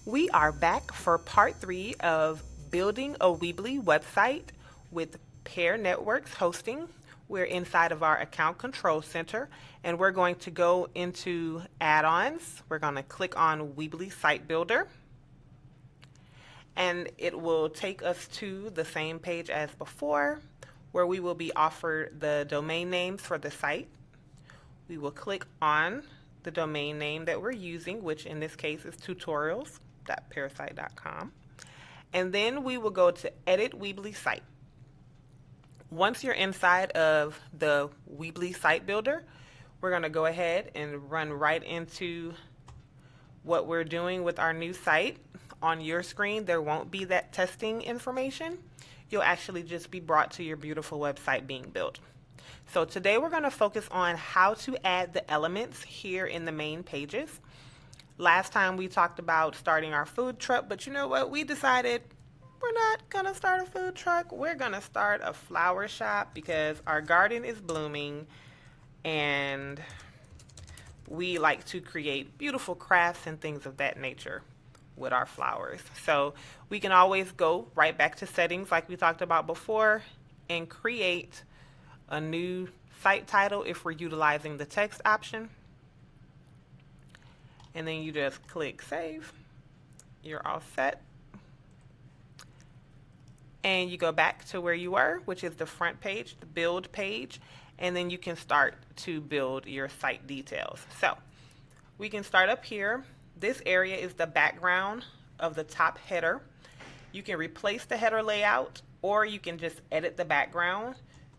We are back for part 3 of building a Weebly website with Pair Networks hosting. We're inside of our account control center and we're going to go into add-ons. We're going to click on Weebly Site Builder and it will take us to the same page as before where we will be offered the domain names for the site. We will click on the domain name that we're using, which in this case is tutorials.parasite.com. And then we will go to Edit Weebly Site. Once you're inside of the Weebly Site Builder, we're going to go ahead and run right into what we're doing with our new site. On your screen, there won't be that testing information. You'll actually just be brought to your beautiful website being built. So today we're going to focus on how to add the elements here in the main pages. Last time we talked about starting our food truck, but you know what? We decided we're not going to start a food truck. We're going to start a flower shop because our garden is blooming and we like to create beautiful crafts and things of that nature with our flowers. So we can always go right back to settings like we talked about before and create a new site title if we're utilizing the text option. And then you just click save. You're all set. And you go back to where you were, which is the front page, the build page, and then you can start to build your site details. So we can start up here. This area is the background of the top header. You can replace the header layout or you can just edit the background.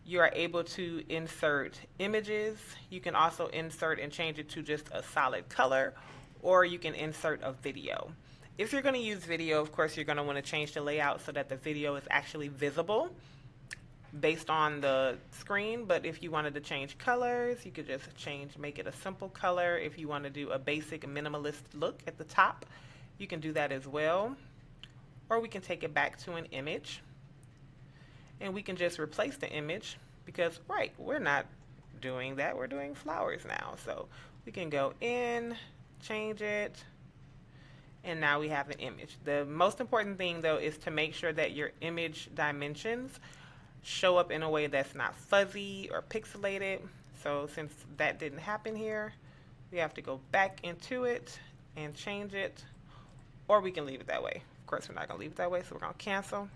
You are able to insert images. You can also insert and change it to just a solid color, or you can insert a video. If you're going to use video, of course, you're going to want to change the layout so that the video is actually visible based on the screen. But if you wanted to change colors, you could just make it a simple color. If you want to do a basic minimalist look at the top, you can do that as well. Or we can take it back to an image. And we can just replace the image because, right, we're not doing that. We're doing flowers now. So we can go in, change it, and now we have an image. The most important thing, though, is to make sure that your image dimensions show up in a way that's not fuzzy or pixelated. So since that didn't happen here, we have to go back into it and change it, or we can leave it that way. Of course, we're not going to leave it that way, so we're going to cancel.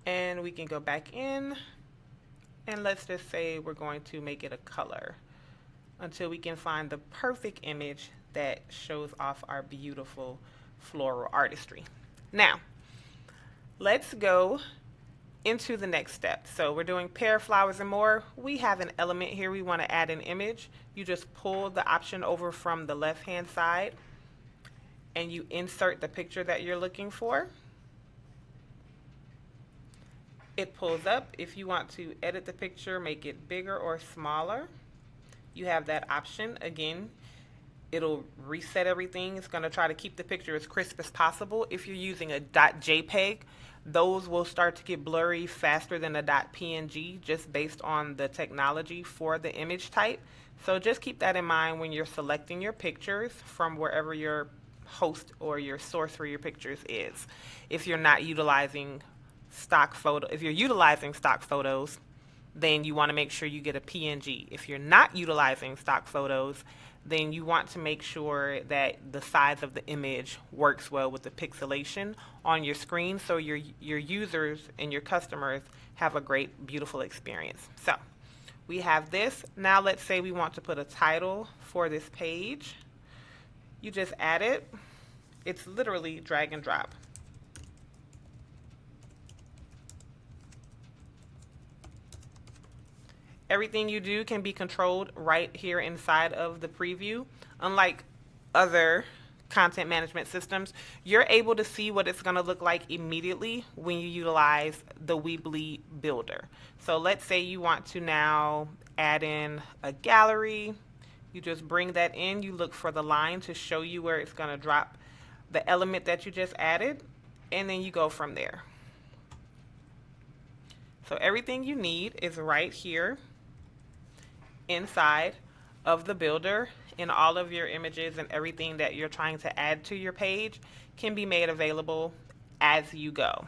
And we can go back in and let's just say we're going to make it a color until we can find the perfect image that shows off our beautiful floral artistry. Now, let's go into the next step. So we're doing pair, flowers, and more. We have an element here. We want to add an image. You just pull the option over from the left-hand side and you insert the picture that you're looking for. It pulls up. If you want to edit the picture, make it bigger or smaller, you have that option. Again, it'll reset everything. It's going to try to keep the picture as crisp as possible. If you're using a .jpeg, those will start to get blurry faster than a .png just based on the technology for the image type. So just keep that in mind when you're selecting your pictures from wherever your host or your source for your pictures is. If you're not utilizing stock photo, if you're utilizing stock photos, then you want to make sure you get a PNG. If you're not utilizing stock photos, then you want to make sure that the size of the image works well with the pixelation on your screen so your users and your customers have a great, beautiful experience. So we have this. Now let's say we want to put a title for this page. You just add it. It's literally drag and drop. Everything you do can be controlled right here inside of the preview. Unlike other content management systems, you're able to see what it's going to look like immediately when you utilize the Weebly Builder. So let's say you want to now add in a gallery. You just bring that in. You look for the line to show you where it's going to drop the element that you just added, and then you go from there. So everything you need is right here inside of the builder, and all of your images and everything that you're trying to add to your page can be made available as you go.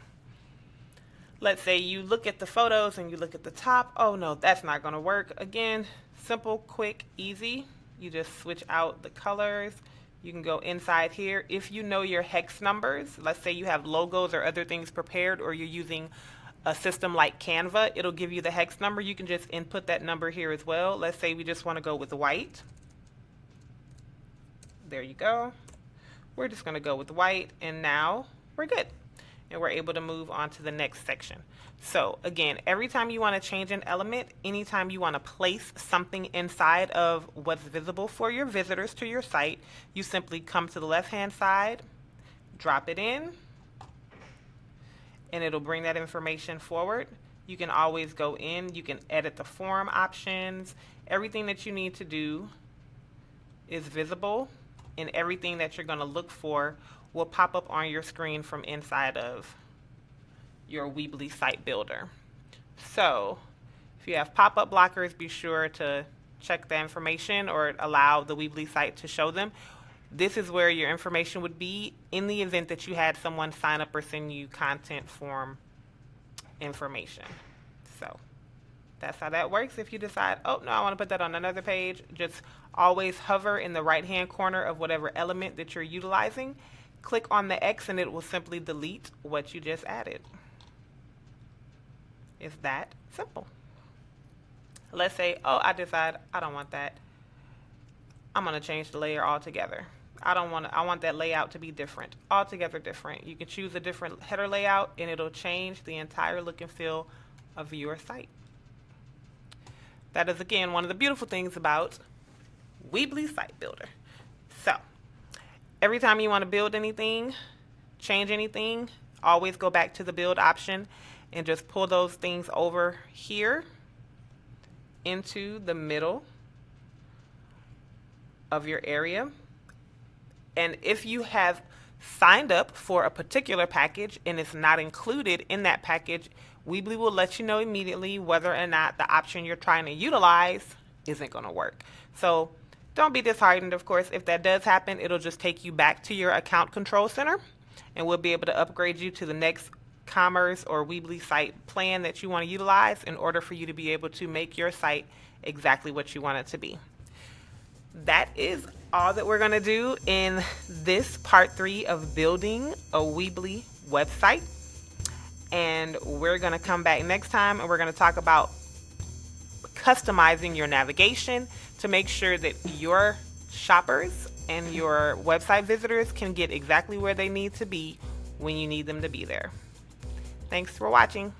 Let's say you look at the photos and you look at the top. Oh no, that's not going to work. Again, simple, quick, easy. You just switch out the colors. You can go inside here. If you know your hex numbers, let's say you have logos or other things prepared, or you're using a system like Canva, it'll give you the hex number. You can just input that number here as well. Let's say we just want to go with white. There you go. We're just going to go with white, and now we're good. And we're able to move on to the next section. So again, every time you want to change an element, anytime you want to place something inside of what's visible for your visitors to your site, you simply come to the left-hand side, drop it in, and it'll bring that information forward. You can always go in, you can edit the form options. Everything that you need to do is visible, and everything that you're going to look for will pop up on your screen from inside of your Weebly site builder. So if you have pop-up blockers, be sure to check the information or allow the Weebly site to show them. This is where your information would be in the event that you had someone sign up or send you content form information. So that's how that works. If you decide, oh no, I want to put that on another page, just always hover in the right-hand corner of whatever element that you're utilizing. Click on the X and it will simply delete what you just added. It's that simple. Let's say, oh, I decide I don't want that. I'm going to change the layer altogether. I want that layout to be different, altogether different. You can choose a different header layout and it'll change the entire look and feel of your site. That is, again, one of the beautiful things about Weebly Site Builder. So every time you want to build anything, change anything, always go back to the build option and just pull those things over here into the middle of your area. And if you have signed up for a particular package and it's not included in that package, Weebly will let you know immediately whether or not the option you're trying to utilize isn't going to work. So don't be disheartened. Of course, if that does happen, it'll just take you back to your account control center and we'll be able to upgrade you to the next commerce or Weebly site plan that you want to utilize in order for you to be able to make your site exactly what you want it to be. That is all that we're going to do in this part 3 of building a Weebly website. And we're going to come back next time and we're going to talk about customizing your navigation to make sure that your shoppers and your website visitors can get exactly where they need to be when you need them to be there. Thanks for watching.